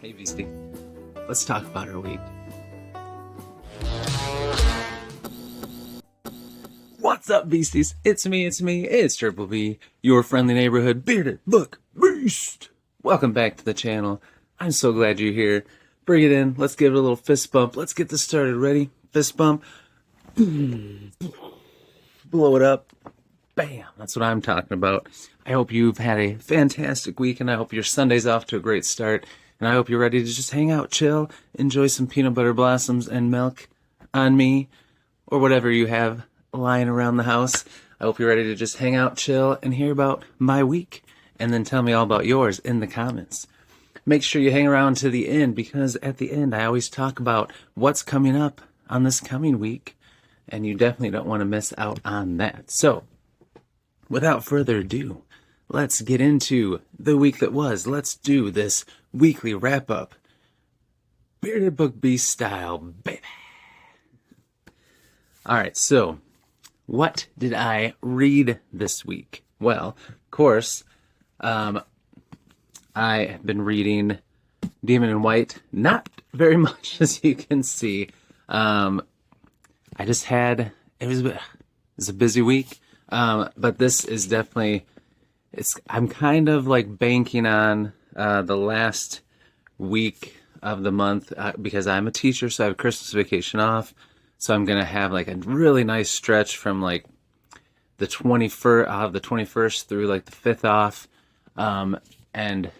Hey, VC. Let's talk about our week. What's up, beasties? It's me, it's Triple B, your friendly neighborhood bearded book beast. Welcome back to the channel. I'm so glad you're here. Bring it in. Let's give it a little fist bump. Let's get this started. Ready? Fist bump. Blow it up. Bam. That's what I'm talking about. I hope you've had a fantastic week, and I hope your Sunday's off to a great start. And I hope you're ready to just hang out, chill, enjoy some peanut butter blossoms and milk on me, or whatever you have lying around the house. I hope you're ready to just hang out, chill, and hear about my week, and then tell me all about yours in the comments. Make sure you hang around to the end, because at the end I always talk about what's coming up on this coming week, and you definitely don't want to miss out on that. So, without further ado, let's get into the week that was. Let's do this weekly wrap-up. Bearded Book Beast style, baby. Alright, so, what did I read this week? Well, of course, I have been reading Demon in White. Not very much, as you can see. It was a busy week. But this is definitely, I'm kind of like banking on the last week of the month because I'm a teacher, so I have Christmas vacation off. So I'm going to have like a really nice stretch from like the 21st, I'll have the 21st through like the 5th off. And,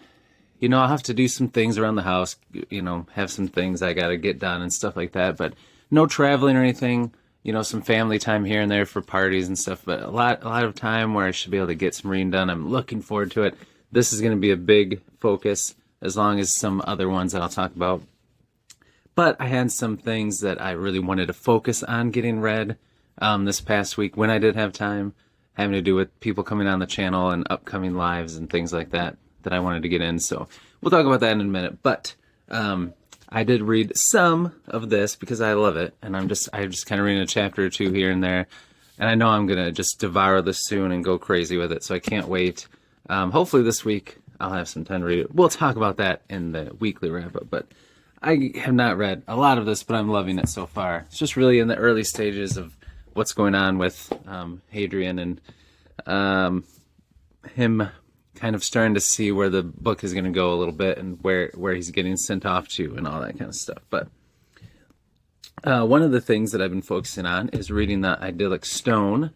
you know, I'll have to do some things around the house, you know, have some things I got to get done and stuff like that. But no traveling or anything. You know, some family time here and there for parties and stuff, but a lot of time where I should be able to get some reading done. I'm looking forward to it. This is going to be a big focus, as long as some other ones that I'll talk about. But I had some things that I really wanted to focus on getting read this past week when I did have time, having to do with people coming on the channel and upcoming lives and things like that I wanted to get in. So we'll talk about that in a minute. But I did read some of this because I love it, and I'm just kind of reading a chapter or two here and there, and I know I'm gonna just devour this soon and go crazy with it, so I can't wait. Hopefully this week I'll have some time to read it. We'll talk about that in the weekly wrap-up, but I have not read a lot of this, but I'm loving it so far. It's just really in the early stages of what's going on with Hadrian and him kind of starting to see where the book is going to go a little bit and where he's getting sent off to and all that kind of stuff. But one of the things that I've been focusing on is reading The Idyllic Stone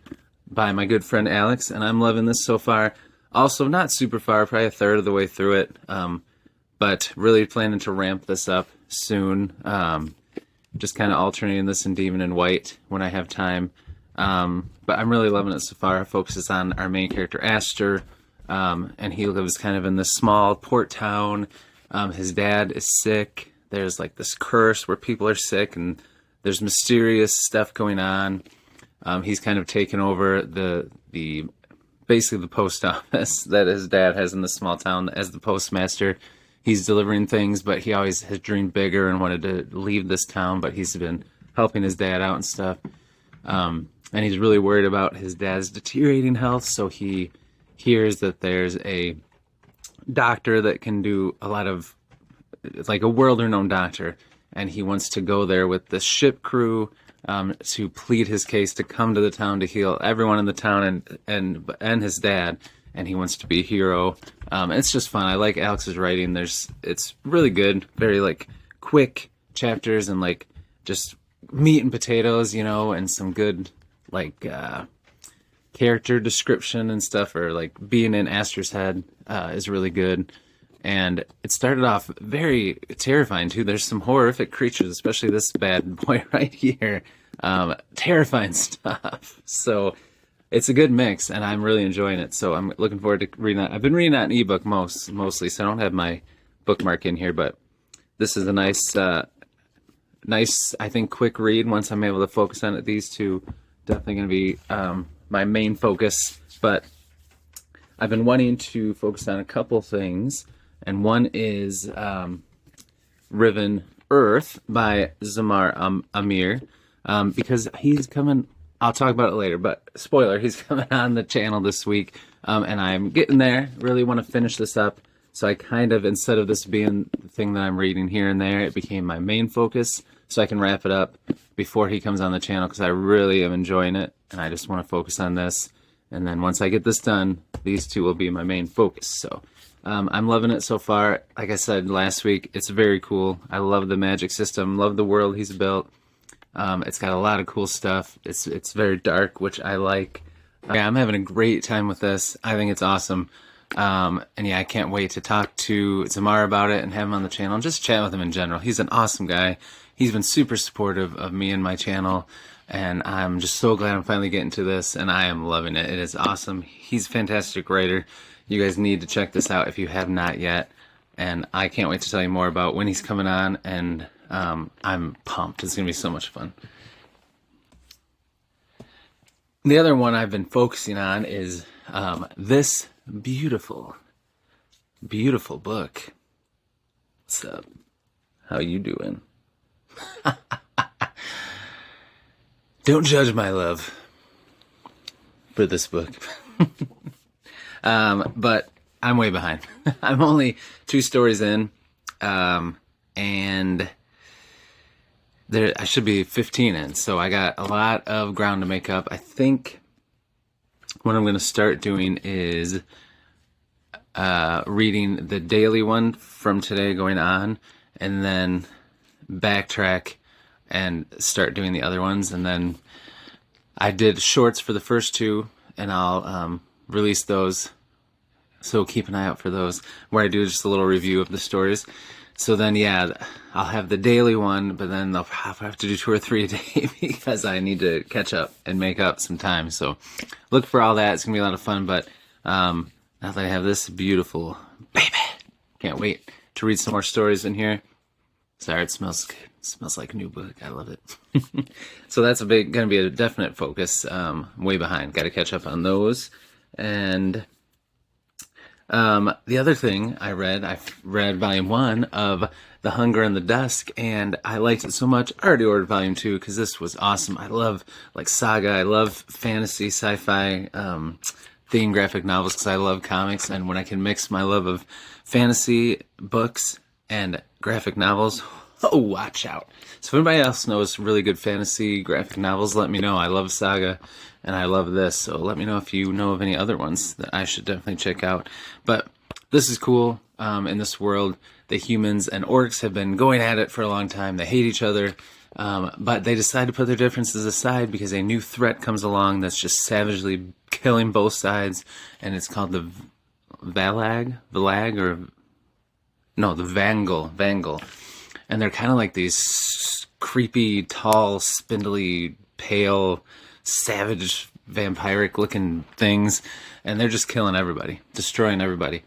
by my good friend Alex, and I'm loving this so far. Also, not super far, probably a third of the way through it, but really planning to ramp this up soon. Just kind of alternating this and Demon in White when I have time. But I'm really loving it so far. It focuses on our main character, Aster, and he lives kind of in this small port town. His dad is sick. There's like this curse where people are sick, and there's mysterious stuff going on. He's kind of taken over basically the post office that his dad has in this small town as the postmaster. He's delivering things, but he always has dreamed bigger and wanted to leave this town, but he's been helping his dad out and stuff. And he's really worried about his dad's deteriorating health, so he hears that there's a doctor that can do a lot of, it's like a world-renowned doctor, and he wants to go there with the ship crew to plead his case to come to the town to heal everyone in the town and his dad, and he wants to be a hero. It's just fun. I like Alex's writing. It's really good, very like quick chapters and like just meat and potatoes, you know, and some good like character description and stuff, or like being in Aster's head is really good. And it started off very terrifying too. There's some horrific creatures, especially this bad boy right here. Terrifying stuff. So it's a good mix, and I'm really enjoying it. So I'm looking forward to reading that. I've been reading that in ebook mostly, so I don't have my bookmark in here, but this is a nice, I think, quick read once I'm able to focus on it. These two definitely going to be my main focus, but I've been wanting to focus on a couple things, and one is Riven Earth by Zamar Amir, because he's coming. I'll talk about it later, but spoiler, he's coming on the channel this week, and I'm getting there. Really want to finish this up, so I kind of, instead of this being the thing that I'm reading here and there, it became my main focus, so I can wrap it up before he comes on the channel, because I really am enjoying it, and I just want to focus on this. And then once I get this done, these two will be my main focus. So I'm loving it so far. Like I said last week, it's very cool. I love the magic system, love the world he's built. It's got a lot of cool stuff. It's very dark, which I like. Yeah, I'm having a great time with this. I think it's awesome. And yeah, I can't wait to talk to Zamar about it and have him on the channel and just chat with him in general. He's an awesome guy. He's been super supportive of me and my channel. And I'm just so glad I'm finally getting to this, and I am loving it. It is awesome. He's a fantastic writer. You guys need to check this out if you have not yet. And I can't wait to tell you more about when he's coming on, and I'm pumped. It's going to be so much fun. The other one I've been focusing on is this beautiful, beautiful book. What's up? How you doing? Don't judge my love for this book. But I'm way behind. I'm only 2 stories in, and I should be 15 in, so I got a lot of ground to make up. I think what I'm going to start doing is reading the daily one from today going on, and then backtrack and start doing the other ones. And then I did shorts for the first 2, and I'll release those, so keep an eye out for those, where I do just a little review of the stories. So then, yeah, I'll have the daily one, but then I'll have to do 2 or 3 a day because I need to catch up and make up some time. So look for all that. It's going to be a lot of fun. But now that I have this beautiful baby, can't wait to read some more stories in here. Sorry, it smells good. It smells like a new book. I love it. So that's going to be a definite focus. Way behind. Got to catch up on those. And the other thing I read volume 1 of The Hunger and the Dusk, and I liked it so much. I already ordered volume 2 because this was awesome. I love like saga. I love fantasy, sci-fi, theme graphic novels because I love comics. And when I can mix my love of fantasy books and graphic novels, oh, watch out. So if anybody else knows really good fantasy graphic novels, let me know. I love saga, and I love this, so let me know if you know of any other ones that I should definitely check out. But this is cool. In this world, the humans and orcs have been going at it for a long time. They hate each other, but they decide to put their differences aside because a new threat comes along that's just savagely killing both sides, and it's called the Vangal. And they're kind of like these creepy, tall, spindly, pale, savage, vampiric-looking things. And they're just killing everybody, destroying everybody.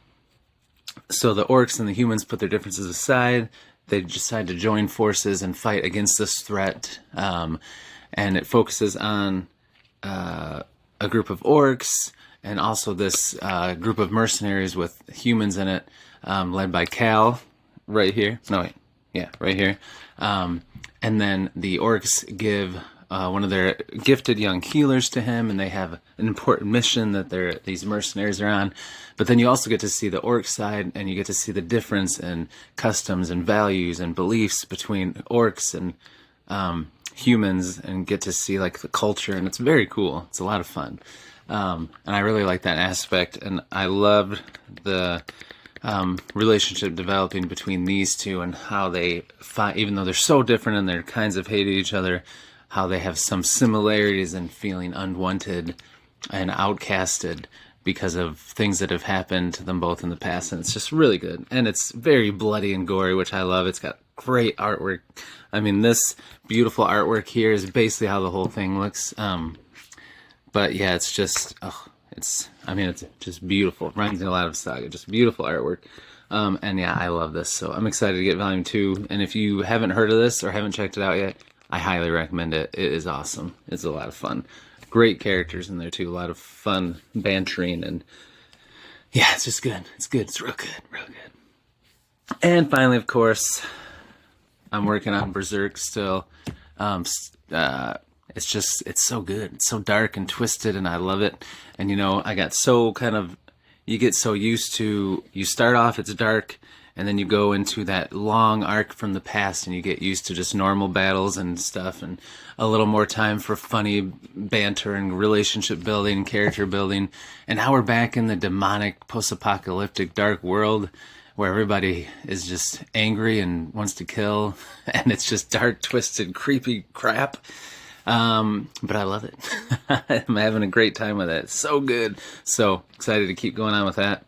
So the orcs and the humans put their differences aside. They decide to join forces and fight against this threat. And it focuses on a group of orcs and also this group of mercenaries with humans in it, led by Cal, right here. No, wait. Yeah, right here. And then the orcs give one of their gifted young healers to him, and they have an important mission that these mercenaries are on. But then you also get to see the orc side, and you get to see the difference in customs and values and beliefs between orcs and humans, and get to see like the culture, and it's very cool. It's a lot of fun. And I really like that aspect, and I loved the relationship developing between these two, and how they fight, even though they're so different and they're kinds of hated each other, how they have some similarities in feeling unwanted and outcasted because of things that have happened to them both in the past. And it's just really good, and it's very bloody and gory, which I love. It's got great artwork. I mean, this beautiful artwork here is basically how the whole thing looks. But yeah, it's just it's just beautiful. It reminds me a lot of Saga. Just beautiful artwork. And yeah, I love this. So I'm excited to get volume 2. And if you haven't heard of this or haven't checked it out yet, I highly recommend it. It is awesome. It's a lot of fun. Great characters in there too. A lot of fun bantering, and yeah, it's just good. It's good. It's real good. Real good. And finally, of course, I'm working on Berserk still. It's so good. It's so dark and twisted, and I love it. And I got so you get so used to, you start off, it's dark, and then you go into that long arc from the past, and you get used to just normal battles and stuff, and a little more time for funny banter and relationship building, character building. And now we're back in the demonic, post-apocalyptic, dark world where everybody is just angry and wants to kill, and it's just dark, twisted, creepy crap. But I love it. I'm having a great time with it. It's so good. So excited to keep going on with that.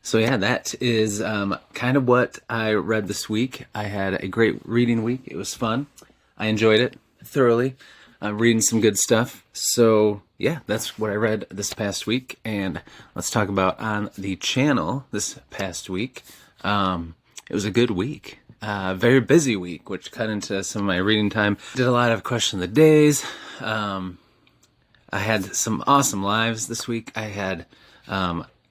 So yeah, that is kind of what I read this week. I had a great reading week. It was fun. I enjoyed it thoroughly. I'm reading some good stuff. So yeah, that's what I read this past week. And let's talk about on the channel this past week. It was a good week. Very busy week, which cut into some of my reading time. Did a lot of question of the days. I had some awesome lives this week. I had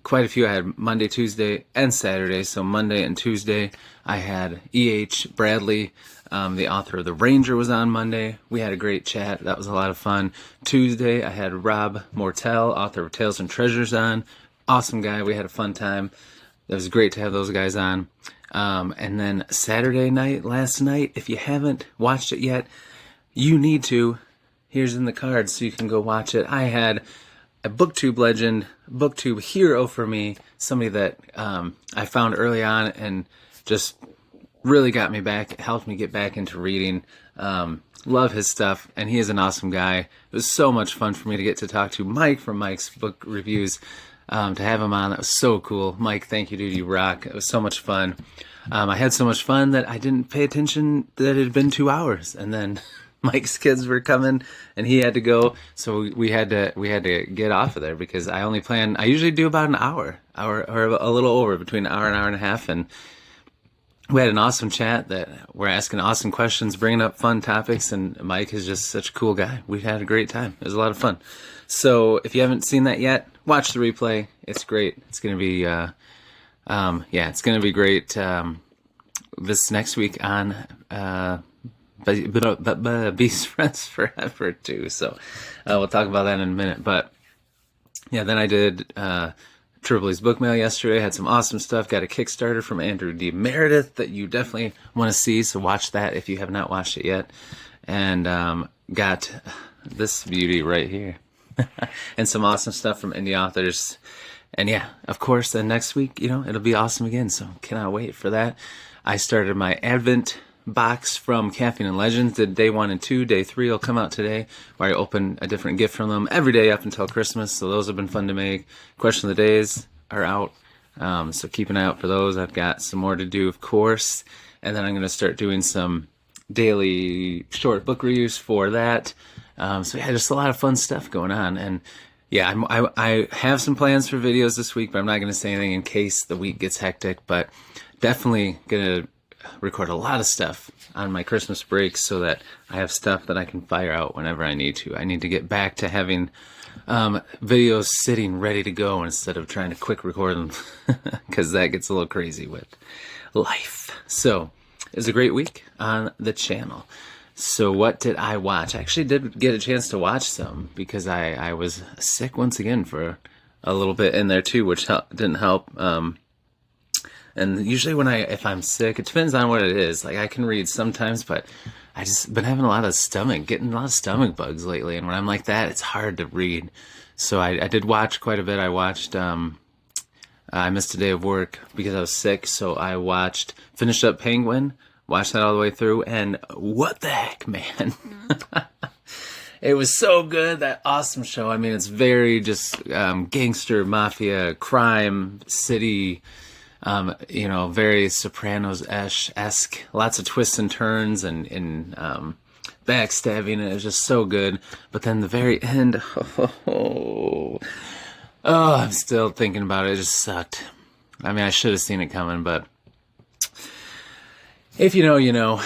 quite a few. I had Monday, Tuesday, and Saturday. So Monday and Tuesday, I had E.H. Bradley, the author of The Ranger, was on Monday. We had a great chat. That was a lot of fun. Tuesday, I had Rob Mortel, author of Tales and Treasures, on. Awesome guy. We had a fun time. It was great to have those guys on. And then Saturday night, last night, if you haven't watched it yet, you need to. Here's in the cards so you can go watch it. I had a booktube legend, booktube hero for me, somebody that I found early on and just really got me back, helped me get back into reading. Love his stuff, and he is an awesome guy. It was so much fun for me to get to talk to Mike from Mike's Book Reviews. To have him on, that was so cool. Mike, thank you, dude. You rock. It was so much fun. I had so much fun that I didn't pay attention that it had been 2 hours, and then Mike's kids were coming, and he had to go, so we had to get off of there because I usually do about an hour or a little over, between an hour and a half, and we had an awesome chat that we're asking awesome questions, bringing up fun topics, and Mike is just such a cool guy. We had a great time. It was a lot of fun. So if you haven't seen that yet, watch the replay. It's great. It's going to be, it's going to be great this next week on Beast Friends Forever too. So we'll talk about that in a minute. But yeah, then I did Tripoli's book mail yesterday. Had some awesome stuff. Got a Kickstarter from Andrew D. Meredith that you definitely want to see. So watch that if you have not watched it yet. And got this beauty right here. And some awesome stuff from indie authors. And yeah, of course, then next week, it'll be awesome again. So cannot wait for that. I started my Advent box from Caffeine and Legends. Did day 1 and 2. Day 3 will come out today, where I open a different gift from them every day up until Christmas. So those have been fun to make. Question of the days are out. So keep an eye out for those. I've got some more to do, of course. And then I'm going to start doing some daily short book reviews for that. So yeah, just a lot of fun stuff going on. And yeah, I have some plans for videos this week, but I'm not going to say anything in case the week gets hectic. But definitely going to record a lot of stuff on my Christmas break so that I have stuff that I can fire out whenever I need to. I need to get back to having videos sitting ready to go instead of trying to quick record them because that gets a little crazy with life. So it was a great week on the channel. So what did I watch? I actually did get a chance to watch some because I was sick once again for a little bit in there too, which didn't help. And usually if I'm sick, it depends on what it is. Like I can read sometimes, but I just been having getting a lot of stomach bugs lately. And when I'm like that, it's hard to read. So I did watch quite a bit. I watched, I missed a day of work because I was sick. So I finished up Penguin. Watched that all the way through, and what the heck, man. It was so good, that awesome show. I mean, it's very just gangster, mafia, crime, city, very Sopranos-esque. Lots of twists and turns and backstabbing, and it was just so good. But then the very end, I'm still thinking about it. It just sucked. I mean, I should have seen it coming, but if you know, you know.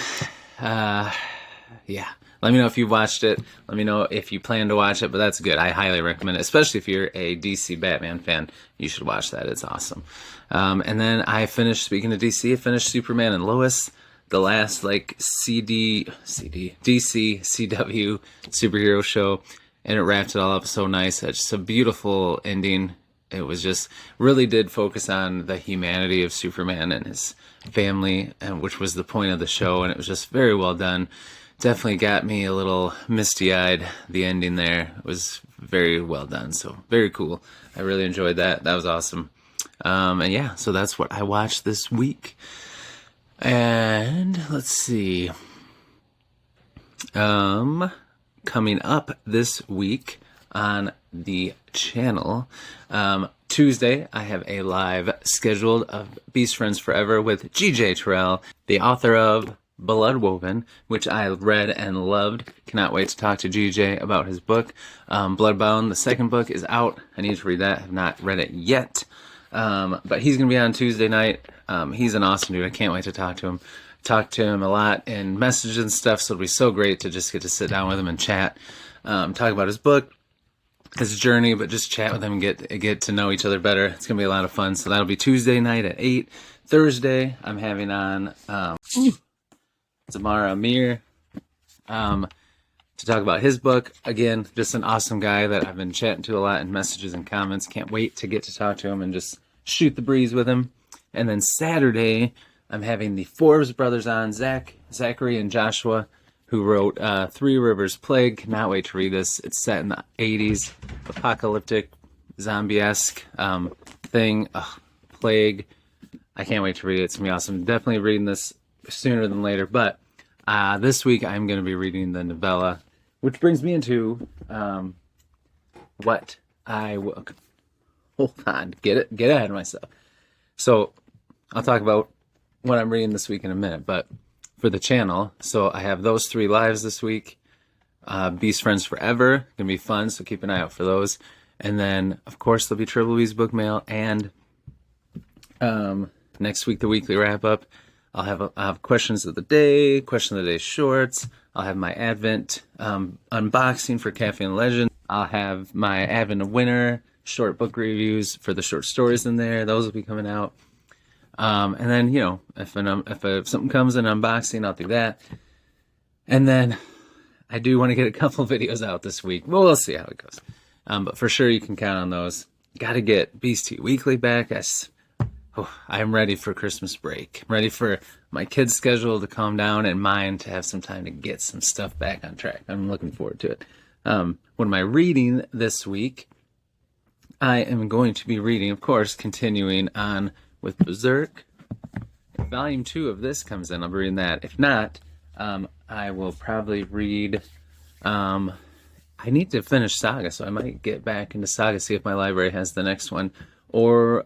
Yeah. Let me know if you've watched it. Let me know if you plan to watch it, but that's good. I highly recommend it, especially if you're a DC Batman fan. You should watch that. It's awesome. And then I finished, speaking of DC, I finished Superman and Lois, the last like DC CW superhero show, and it wrapped it all up so nice. It's just a beautiful ending. It was just really did focus on the humanity of Superman and his family, and which was the point of the show, and it was just very well done. Definitely got me a little misty-eyed, the ending there. It was very well done, so very cool. I really enjoyed that. That was awesome. And yeah, so that's what I watched this week. And let's see. Coming up this week on the channel, Tuesday, I have a live scheduled of Beast Friends Forever with GJ Terrell, the author of Bloodwoven, which I read and loved. Cannot wait to talk to GJ about his book. Bloodbound, the second book, is out. I need to read that. I have not read it yet. But he's going to be on Tuesday night. He's an awesome dude. I can't wait to talk to him. Talk to him a lot in messages and stuff, so it'll be so great to just get to sit down with him and chat. Talk about his book, his journey, but just chat with him and get to know each other better. It's going to be a lot of fun. So that'll be Tuesday night at 8. Thursday, I'm having on Zamara Amir to talk about his book. Again, just an awesome guy that I've been chatting to a lot in messages and comments. Can't wait to get to talk to him and just shoot the breeze with him. And then Saturday, I'm having the Forbes brothers on, Zachary and Joshua, who wrote Three Rivers Plague. Cannot wait to read this. It's set in the 80s, apocalyptic, zombie-esque thing. Plague. I can't wait to read it. It's going to be awesome. Definitely reading this sooner than later, but this week I'm going to be reading the novella, which brings me into what I will... Hold on. Get ahead of myself. So I'll talk about what I'm reading this week in a minute, but for the channel, so I have those 3 lives this week. Beast Friends Forever, going to be fun, so keep an eye out for those. And then, of course, there'll be Triple B's book mail, and next week, the weekly wrap-up. I'll have questions of the day, question of the day shorts. I'll have my Advent unboxing for Cafe and Legend. I'll have my Advent of Winter short book reviews for the short stories in there. Those will be coming out. And then, you know, if something comes in unboxing, I'll do that. And then I do want to get a couple videos out this week. Well, we'll see how it goes. But for sure, you can count on those. Got to get Beastie Weekly back. I'm ready for Christmas break. I'm ready for my kids' schedule to calm down and mine to have some time to get some stuff back on track. I'm looking forward to it. What am I reading this week? I am going to be reading, of course, continuing on with Berserk. If Volume 2 of this comes in, I'll be reading that. If not, I will probably read... I need to finish Saga, so I might get back into Saga, see if my library has the next one. Or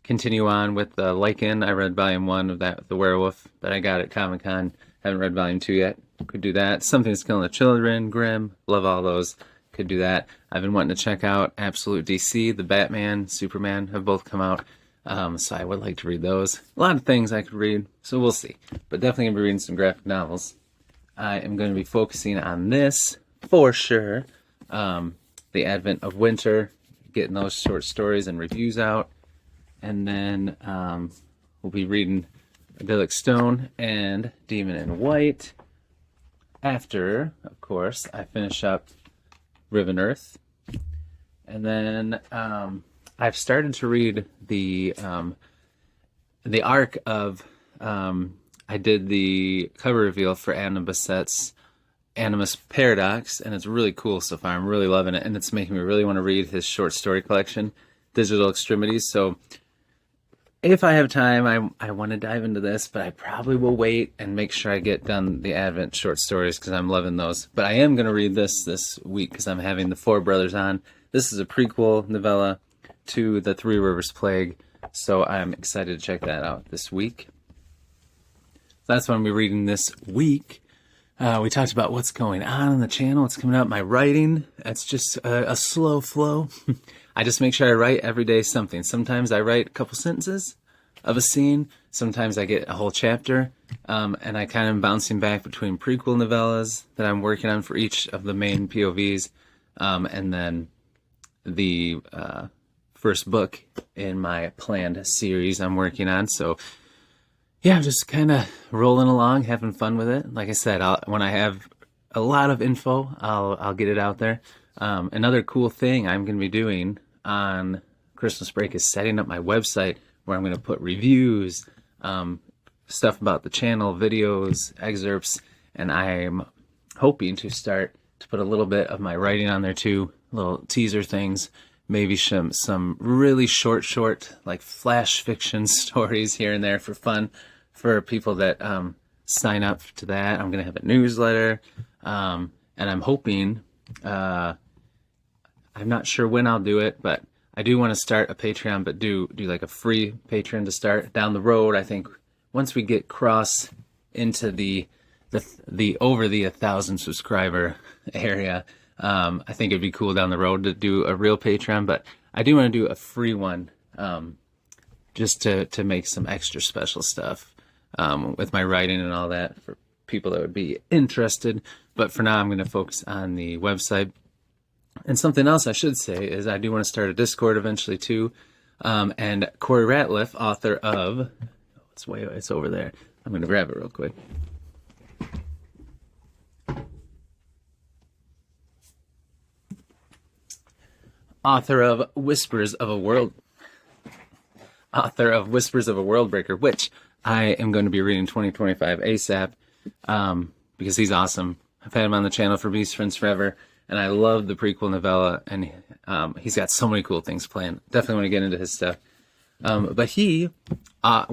continue on with the Lycan. I read Volume 1 of that, the Werewolf, that I got at Comic-Con. Haven't read Volume 2 yet. Could do that. Something's Killing the Children, Grimm. Love all those. Could do that. I've been wanting to check out Absolute DC. The Batman, Superman have both come out. So I would like to read those. A lot of things I could read, so we'll see. But definitely going to be reading some graphic novels. I am going to be focusing on this for sure. The Advent of Winter, getting those short stories and reviews out. And then we'll be reading Idyllic Stone and Demon in White. After, of course, I finish up Riven Earth. And then I've started to read the arc of... I did the cover reveal for Anna Bassett's Animus Paradox, and it's really cool so far. I'm really loving it, and it's making me really want to read his short story collection, Digital Extremities. So if I have time, I want to dive into this, but I probably will wait and make sure I get done the Advent short stories because I'm loving those. But I am going to read this week because I'm having the Four Brothers on. This is a prequel novella to the Three Rivers Plague, so I'm excited to check that out this week. So that's what I'm going to be reading this week. We talked about what's going on the channel. It's coming out. My writing, that's just a slow flow. I just make sure I write every day something. Sometimes I write a couple sentences of a scene. Sometimes I get a whole chapter, and I kind of am bouncing back between prequel novellas that I'm working on for each of the main POVs, and then the first book in my planned series I'm working on. So yeah, I'm just kind of rolling along, having fun with it. Like I said, when I have a lot of info, I'll get it out there. Another cool thing I'm going to be doing on Christmas break is setting up my website where I'm going to put reviews, stuff about the channel, videos, excerpts, and I'm hoping to start to put a little bit of my writing on there too, little teaser things, maybe some really short, like flash fiction stories here and there for fun for people that sign up to that. I'm going to have a newsletter, and I'm hoping, I'm not sure when I'll do it, but I do want to start a Patreon, but do like a free Patreon to start down the road. I think once we get cross into the over the 1,000 subscriber area, I think it'd be cool down the road to do a real Patreon, but I do want to do a free one, just to make some extra special stuff, with my writing and all that for people that would be interested. But for now, I'm going to focus on the website. And something else I should say is I do want to start a Discord eventually too. And Corey Ratliff, author of, it's over there. I'm going to grab it real quick. Author of Whispers of a World Breaker, which I am going to be reading 2025 ASAP, because he's awesome. I've had him on the channel for Beast Friends Forever, and I love the prequel novella, and he's got so many cool things planned. Definitely want to get into his stuff. But we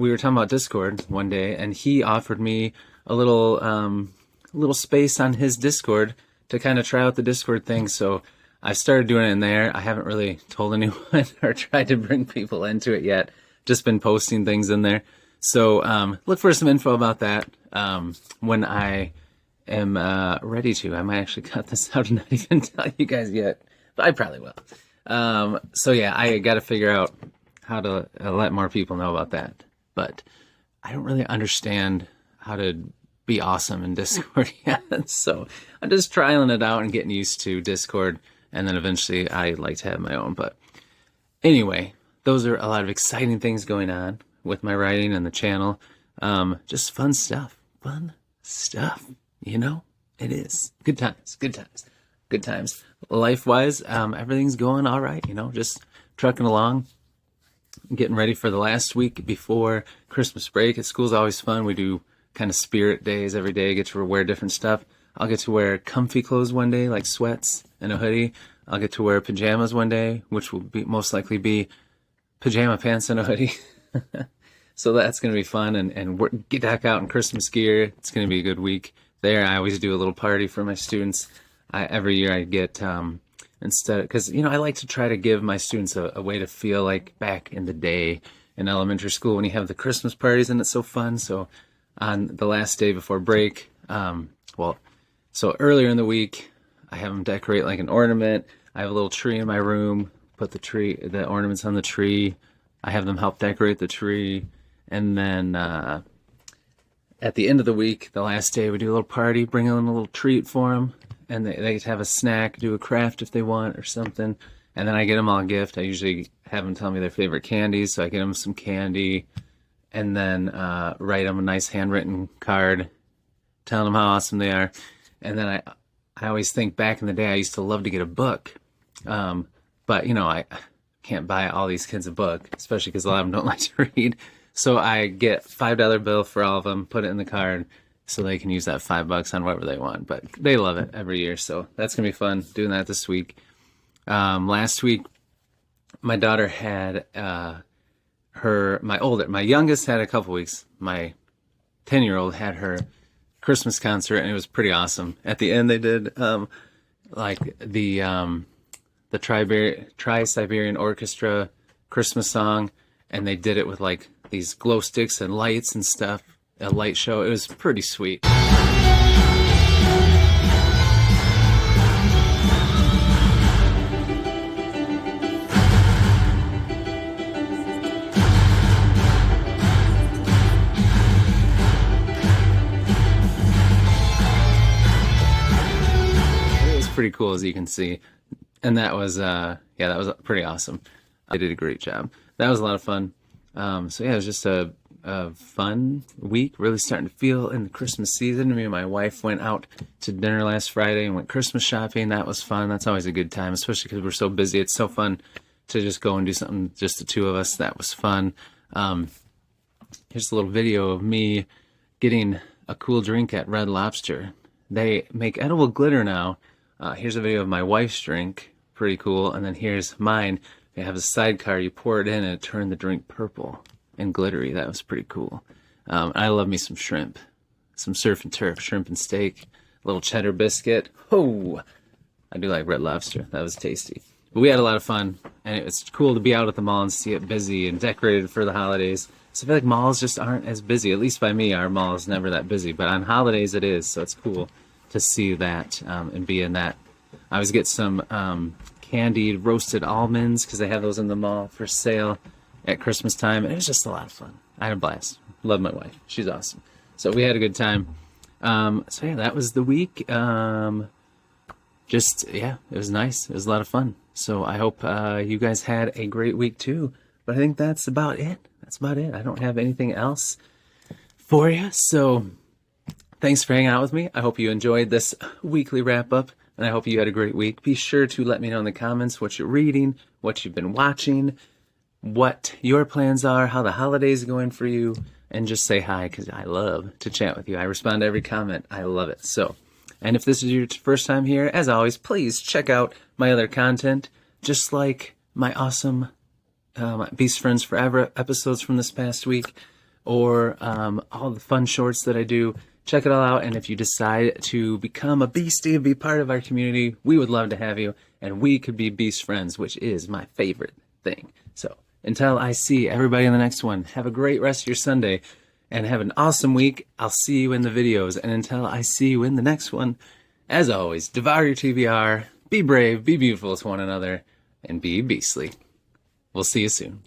were talking about Discord one day, and he offered me a little space on his Discord to kind of try out the Discord thing. So I started doing it in there. I haven't really told anyone or tried to bring people into it yet. Just been posting things in there. So look for some info about that when I am ready to. I might actually cut this out and not even tell you guys yet, but I probably will. So yeah, I got to figure out how to let more people know about that. But I don't really understand how to be awesome in Discord yet. So I'm just trialing it out and getting used to Discord. And then eventually I'd like to have my own. But anyway, those are a lot of exciting things going on with my writing and the channel. Just fun stuff. You know, it is. Good times. Life-wise, everything's going all right, you know, just trucking along, getting ready for the last week before Christmas break. At school's always fun. We do kind of spirit days every day, get to wear different stuff. I'll get to wear comfy clothes one day, like sweats and a hoodie. I'll get to wear pajamas one day, which will be most likely be pajama pants and a hoodie. So that's going to be fun, and get back out in Christmas gear. It's going to be a good week there. I always do a little party for my students. Every year I get, because, you know, I like to try to give my students a way to feel like back in the day in elementary school when you have the Christmas parties, and it's so fun. So on the last day before break, so earlier in the week, I have them decorate like an ornament. I have a little tree in my room, put the ornaments on the tree. I have them help decorate the tree. And then at the end of the week, the last day, we do a little party, bring in a little treat for them. And they get to have a snack, do a craft if they want or something. And then I get them all a gift. I usually have them tell me their favorite candies. So I get them some candy and then write them a nice handwritten card telling them how awesome they are. And then I always think back in the day, I used to love to get a book. But, you know, I can't buy all these kids a book, especially because a lot of them don't like to read. So I get $5 bill for all of them, put it in the card so they can use that $5 on whatever they want. But they love it every year. So that's going to be fun doing that this week. Last week, my daughter had my youngest had a couple weeks. My 10-year-old had her Christmas concert, and it was pretty awesome. At the end, they did like the Tri-Siberian Orchestra Christmas song, and they did it with like these glow sticks and lights and stuff, a light show. It was pretty sweet. pretty cool, as you can see. And that was, yeah, that was pretty awesome. They did a great job. That was a lot of fun. So yeah, it was just a fun week, really starting to feel in the Christmas season. Me and my wife went out to dinner last Friday and went Christmas shopping. That was fun. That's always a good time, especially because we're so busy. It's so fun to just go and do something, just the two of us. That was fun. Here's a little video of me getting a cool drink at Red Lobster. They make edible glitter now. Here's a video of my wife's drink. Pretty cool. And then here's mine. They have a sidecar. You pour it in and it turned the drink purple and glittery. That was pretty cool. I love me some shrimp. Some surf and turf, shrimp and steak. A little cheddar biscuit. Oh, I do like Red Lobster. That was tasty. But we had a lot of fun. And it was cool to be out at the mall and see it busy and decorated for the holidays. So I feel like malls just aren't as busy. At least by me, our mall is never that busy. But on holidays it is. So it's cool to see that and be in that. I always get some candied roasted almonds because they have those in the mall for sale at Christmas time. And it was just a lot of fun. I had a blast. Love my wife. She's awesome. So we had a good time. So yeah, that was the week. Just, yeah, it was nice. It was a lot of fun. So I hope you guys had a great week too. But I think that's about it. That's about it. I don't have anything else for you. So thanks for hanging out with me. I hope you enjoyed this weekly wrap up. And I hope you had a great week. Be sure to let me know in the comments what you're reading, what you've been watching, what your plans are, how the holidays are going for you, and just say hi because I love to chat with you. I respond to every comment. I love it. So, and if this is your first time here, as always, please check out my other content, just like my awesome Beast Friends Forever episodes from this past week, or all the fun shorts that I do. Check it all out, and if you decide to become a beastie and be part of our community, we would love to have you, and we could be Beast Friends, which is my favorite thing. So until I see everybody in the next one, have a great rest of your Sunday, and have an awesome week. I'll see you in the videos, and until I see you in the next one, as always, devour your TBR, be brave, be beautiful to one another, and be beastly. We'll see you soon.